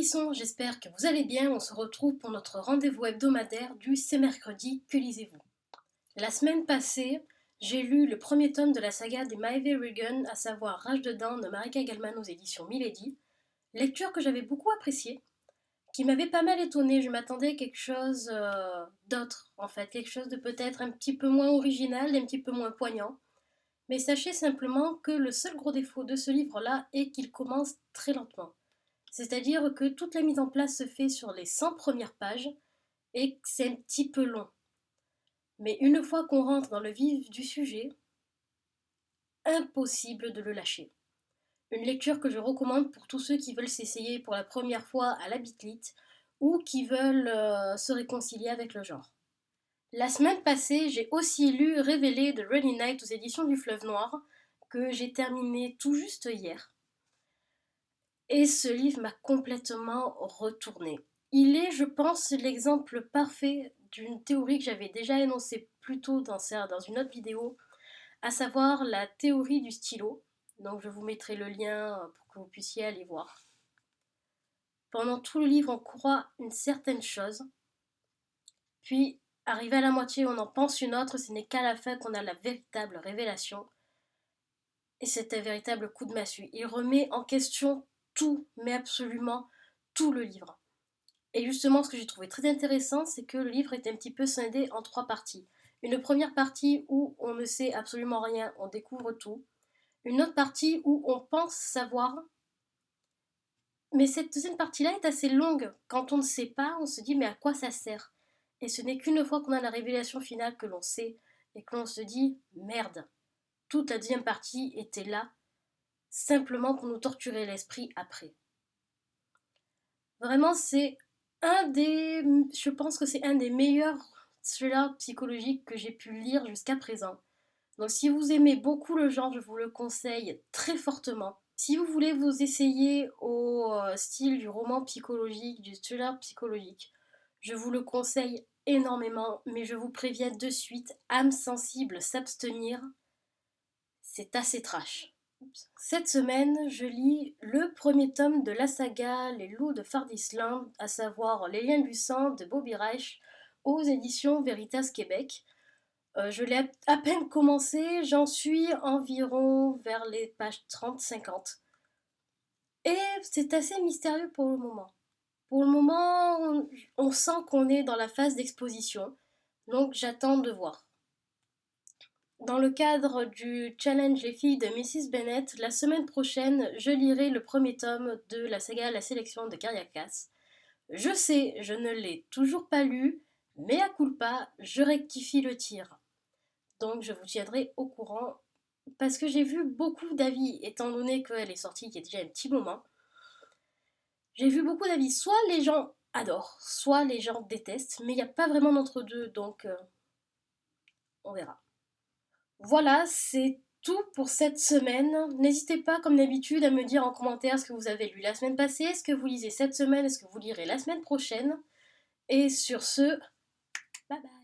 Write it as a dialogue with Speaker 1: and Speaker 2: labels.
Speaker 1: hérissons, j'espère que vous allez bien. On se retrouve pour notre rendez-vous hebdomadaire du C'est mercredi, que lisez-vous? La semaine passée, j'ai lu le premier tome de la saga des Maeve Regan, à savoir Rage de dents de Marika Gellman aux éditions Milady. Lecture que j'avais beaucoup appréciée, qui m'avait pas mal étonnée. Je m'attendais à quelque chose d'autre, en fait, quelque chose de peut-être un petit peu moins original, un petit peu moins poignant. Mais sachez simplement que le seul gros défaut de ce livre-là est qu'il commence très lentement. C'est-à-dire que toute la mise en place se fait sur les 100 premières pages et que c'est un petit peu long. Mais une fois qu'on rentre dans le vif du sujet, impossible de le lâcher. Une lecture que je recommande pour tous ceux qui veulent s'essayer pour la première fois à la bitlite ou qui veulent se réconcilier avec le genre. La semaine passée, j'ai aussi lu Révélé de Running Knight aux éditions du Fleuve Noir, que j'ai terminé tout juste hier. Et ce livre m'a complètement retourné. Il est, je pense, l'exemple parfait d'une théorie que j'avais déjà énoncée plus tôt dans une autre vidéo, à savoir la théorie du stylo. Donc je vous mettrai le lien pour que vous puissiez aller voir. Pendant tout le livre, on croit une certaine chose, puis arrivé à la moitié, on en pense une autre, ce n'est qu'à la fin qu'on a la véritable révélation. Et c'est un véritable coup de massue. Il remet en question tout, mais absolument tout le livre. Et justement, ce que j'ai trouvé très intéressant, c'est que le livre est un petit peu scindé en 3 parties. Une première partie où on ne sait absolument rien, on découvre tout. Une autre partie où on pense savoir. Mais cette deuxième partie-là est assez longue. Quand on ne sait pas, on se dit mais à quoi ça sert? Et ce n'est qu'une fois qu'on a la révélation finale que l'on sait et que l'on se dit merde. Toute la deuxième partie était là, simplement pour nous torturer l'esprit après. Vraiment, je pense que c'est un des meilleurs thrillers psychologiques que j'ai pu lire jusqu'à présent. Donc si vous aimez beaucoup le genre, je vous le conseille très fortement. Si vous voulez vous essayer au style du roman psychologique, du thriller psychologique, je vous le conseille énormément, mais je vous préviens de suite, âme sensible, s'abstenir, c'est assez trash. Cette semaine, je lis le premier tome de la saga Les Loups de Fardisland, à savoir Les Liens du sang de Bobby Reich, aux éditions Veritas Québec. Je l'ai à peine commencé, j'en suis environ vers les pages 30-50. Et c'est assez mystérieux pour le moment. Pour le moment, on sent qu'on est dans la phase d'exposition, donc j'attends de voir. Dans le cadre du challenge Les filles de Mrs. Bennet, la semaine prochaine, je lirai le premier tome de la saga La sélection de Carriacas. Je sais, je ne l'ai toujours pas lu, mais à culpa, je rectifie le tir. Donc je vous tiendrai au courant, parce que j'ai vu beaucoup d'avis, étant donné qu'elle est sortie il y a déjà un petit moment. J'ai vu beaucoup d'avis, soit les gens adorent, soit les gens détestent, mais il n'y a pas vraiment d'entre-deux, donc on verra. Voilà, c'est tout pour cette semaine. N'hésitez pas, comme d'habitude, à me dire en commentaire ce que vous avez lu la semaine passée, ce que vous lisez cette semaine, ce que vous lirez la semaine prochaine. Et sur ce, bye bye.